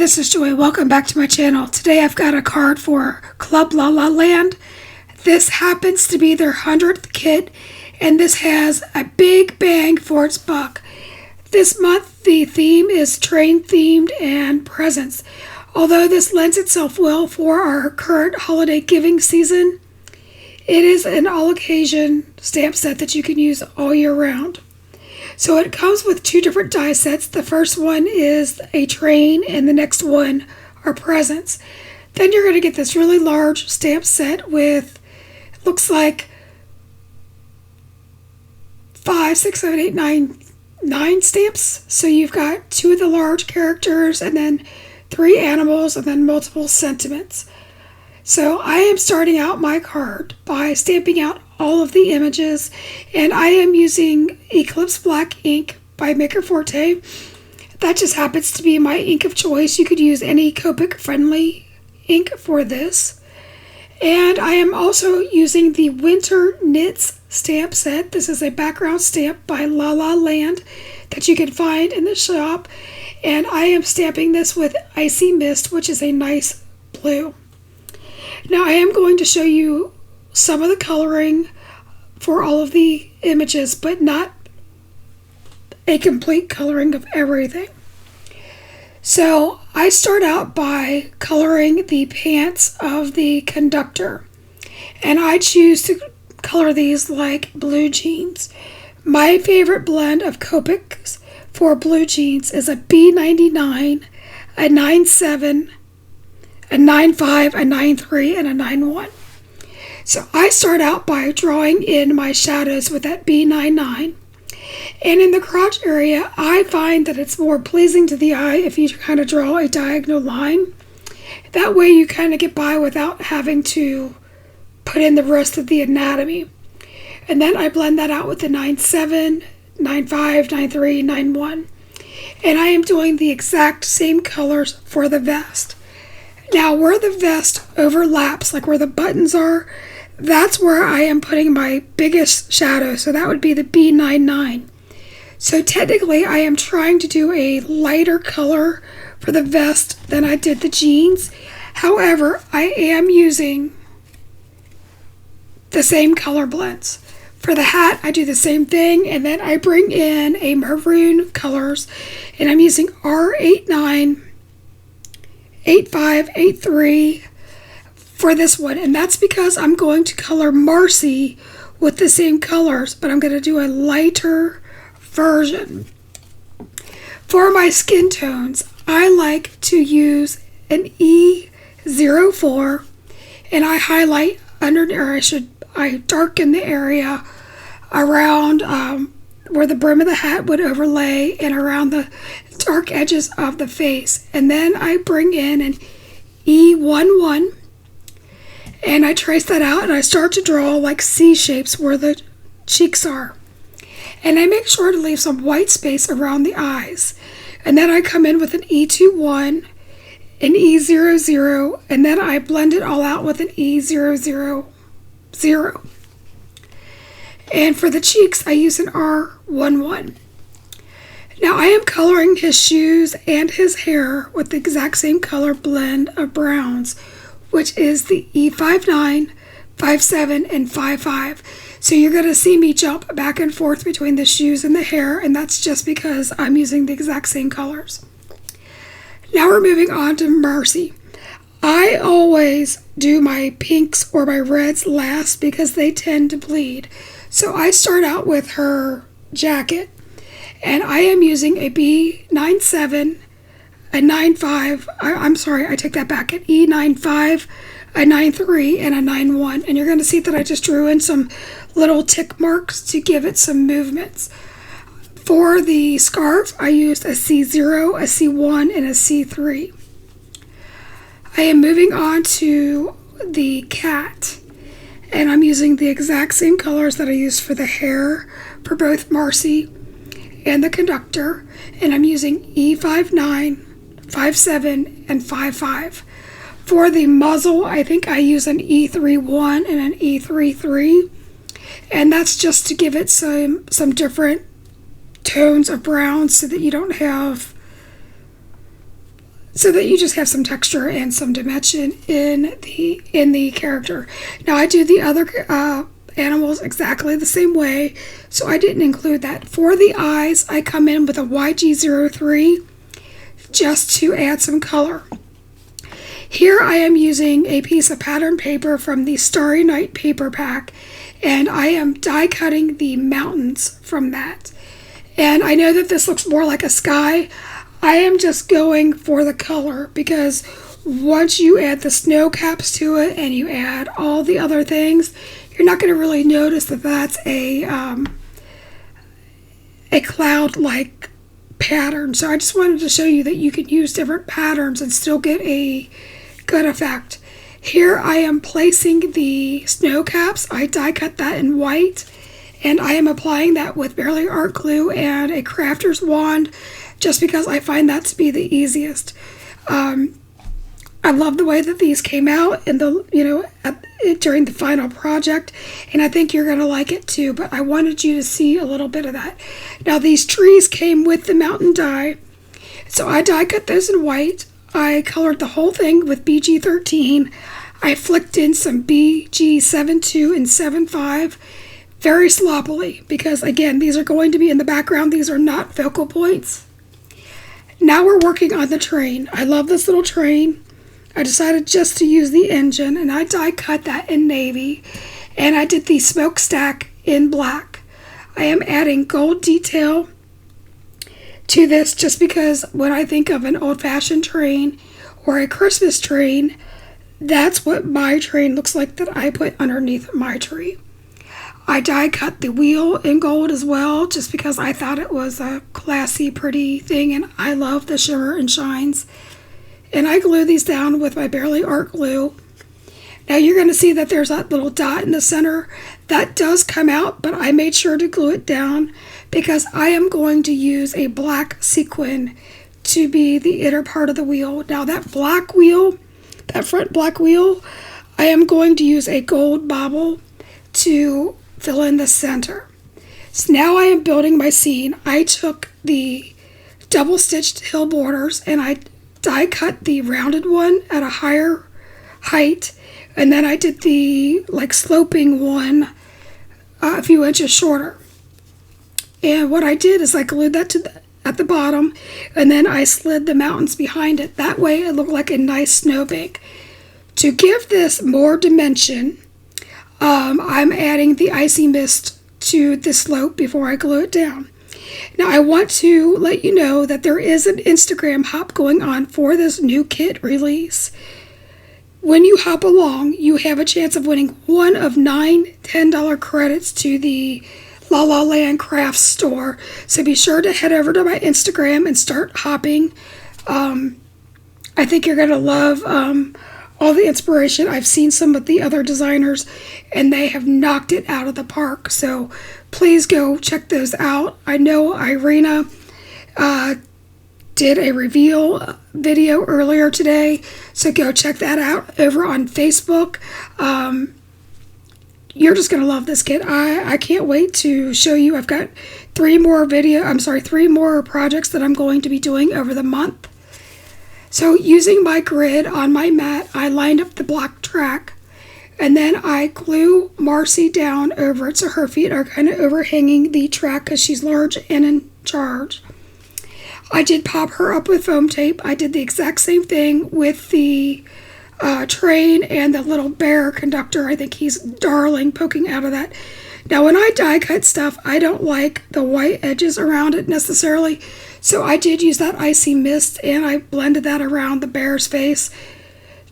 this is Joy. Welcome back to my channel. Today I've got a card for Club Lala Land. This happens to be their 100th kit, and this has a big bang for its buck. This month the theme is train themed and presents. Although this lends itself well for our current holiday giving season, it is an all occasion stamp set that you can use all year round. So it comes with two different die sets. The first one is a train and the next one are presents. Then you're going to get this really large stamp set with, looks like 5, 6, 7, 8, 9 stamps. So you've got 2 of the large characters and then 3 animals and then multiple sentiments. So I am starting out my card by stamping out all of the images, and I am using Eclipse Black ink by Maker Forte. That just happens to be my ink of choice. You could use any Copic friendly ink for this. And I am also using the Winter Knits stamp set. This is a background stamp by Lala Land that you can find in the shop. And I am stamping this with Icy Mist, which is a nice blue. Now I am going to show you some of the coloring for all of the images, but not a complete coloring of everything. So I start out by coloring the pants of the conductor, and I choose to color these like blue jeans. My favorite blend of Copics for blue jeans is a B99, a 97, a 95, a 93, and a 91. So I start out by drawing in my shadows with that B99. And in the crotch area, I find that it's more pleasing to the eye if you kind of draw a diagonal line. That way you kind of get by without having to put in the rest of the anatomy. And then I blend that out with the 97, 95, 93, 91. And I am doing the exact same colors for the vest. Now where the vest overlaps, like where the buttons are, that's where I am putting my biggest shadow. So that would be the B99. So technically I am trying to do a lighter color for the vest than I did the jeans. However, I am using the same color blends. For the hat, I do the same thing, and then I bring in a maroon colors, and I'm using R89, 85, 83 for this one, and that's because I'm going to color Marcy with the same colors, but I'm going to do a lighter version. For my skin tones, I like to use an E04, and I highlight under, or I darken the area around where the brim of the hat would overlay and around the dark edges of the face. And then I bring in an E11 and I trace that out, and I start to draw like C shapes where the cheeks are. And I make sure to leave some white space around the eyes. And then I come in with an E21, an E00, and then I blend it all out with an E000. And for the cheeks, I use an R11. Now I am coloring his shoes and his hair with the exact same color blend of browns, which is the E59, 57, and 55. So you're going to see me jump back and forth between the shoes and the hair, and that's just because I'm using the exact same colors. Now we're moving on to Marcy. I always do my pinks or my reds last because they tend to bleed. So I start out with her jacket, and I am using a B97, a 95, I take that back, an E95, a 93, and a 91. And you're going to see that I just drew in some little tick marks to give it some movements. For the scarf, I used a C0, a C1, and a C3. I am moving on to the cat, and I'm using the exact same colors that I used for the hair for both Marcy and the conductor, and I'm using E59, 57, and 55. For the muzzle, I think I use an E31 and an E33, and that's just to give it some different tones of brown so that you don't have so that you just have some texture and some dimension in the character. Now I do the other animals exactly the same way, so I didn't include that. For the eyes, I come in with a YG03 just to add some color. Here I am using a piece of pattern paper from the Starry Night paper pack, and I am die cutting the mountains from that. And I know that this looks more like a sky. I am just going for the color, because once you add the snow caps to it and you add all the other things, you're not going to really notice that that's a cloud-like pattern. So I just wanted to show you that you can use different patterns and still get a good effect. Here I am placing the snow caps. I die cut that in white, and I am applying that with barely art glue and a crafter's wand, just because I find that to be the easiest. I love the way that these came out in the during the final project, and I think you're gonna like it too. But I wanted you to see a little bit of that. Now these trees came with the mountain die, so I die cut those in white. I colored the whole thing with BG13. I flicked in some BG72 and 75 very sloppily, because again, these are going to be in the background. These are not focal points. Now we're working on the train. I love this little train. I decided just to use the engine, and I die cut that in navy, and I did the smokestack in black. I am adding gold detail to this just because when I think of an old-fashioned train or a Christmas train, that's what my train looks like that I put underneath my tree. I die cut the wheel in gold as well, just because I thought it was a classy, pretty thing, and I love the shimmer and shines. And I glue these down with my Barely Art glue. Now you're going to see that there's that little dot in the center. That does come out, but I made sure to glue it down because I am going to use a black sequin to be the inner part of the wheel. Now that black wheel, that front black wheel, I am going to use a gold bobble to fill in the center. So now I am building my scene. I took the double stitched hill borders and I die cut the rounded one at a higher height, and then I did the sloping one a few inches shorter. And what I did is I glued that at the bottom, and then I slid the mountains behind it. That way it looked like a nice snowbank. To give this more dimension, I'm adding the icy mist to the slope before I glue it down. Now I want to let you know that there is an Instagram hop going on for this new kit release. When you hop along, you have a chance of winning one of 9 $10 credits to the Lala Land Crafts store. So be sure to head over to my Instagram and start hopping. I think you're going to love all the inspiration. I've seen some of the other designers and they have knocked it out of the park. So please go check those out. I know Irina did a reveal video earlier today, so go check that out over on Facebook. You're just gonna love this kit. I can't wait to show you. I've got 3 more projects that I'm going to be doing over the month. So using my grid on my mat, I lined up the block track, and then I glue Marcy down over it so her feet are kind of overhanging the track because she's large and in charge. I did pop her up with foam tape. I did the exact same thing with the train and the little bear conductor. I think he's darling poking out of that. Now when I die cut stuff, I don't like the white edges around it necessarily, so I did use that icy mist and I blended that around the bear's face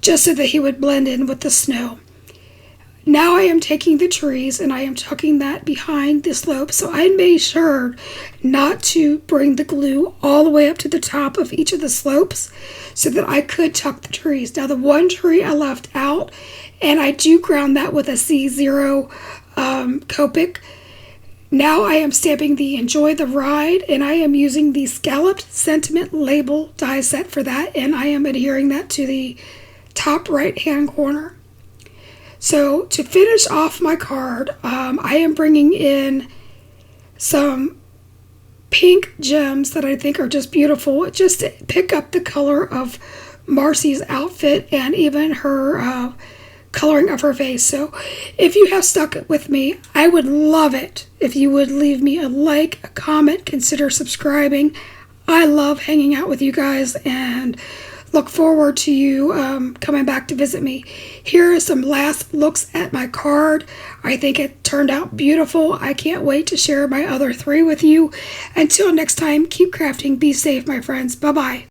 just so that he would blend in with the snow. Now I am taking the trees and I am tucking that behind the slope, so I made sure not to bring the glue all the way up to the top of each of the slopes so that I could tuck the trees. Now the one tree I left out, and I do ground that with a C0 Copic. Now I am stamping the Enjoy the Ride, and I am using the Scalloped Sentiment label die set for that, and I am adhering that to the top right hand corner. So to finish off my card, I am bringing in some pink gems that I think are just beautiful. Just to pick up the color of Marcy's outfit and even her coloring of her face. So if you have stuck with me, I would love it if you would leave me a like, a comment, consider subscribing. I love hanging out with you guys and look forward to you coming back to visit me. Here are some last looks at my card. I think it turned out beautiful. I can't wait to share my other 3 with you. Until next time, keep crafting. Be safe, my friends. Bye-bye.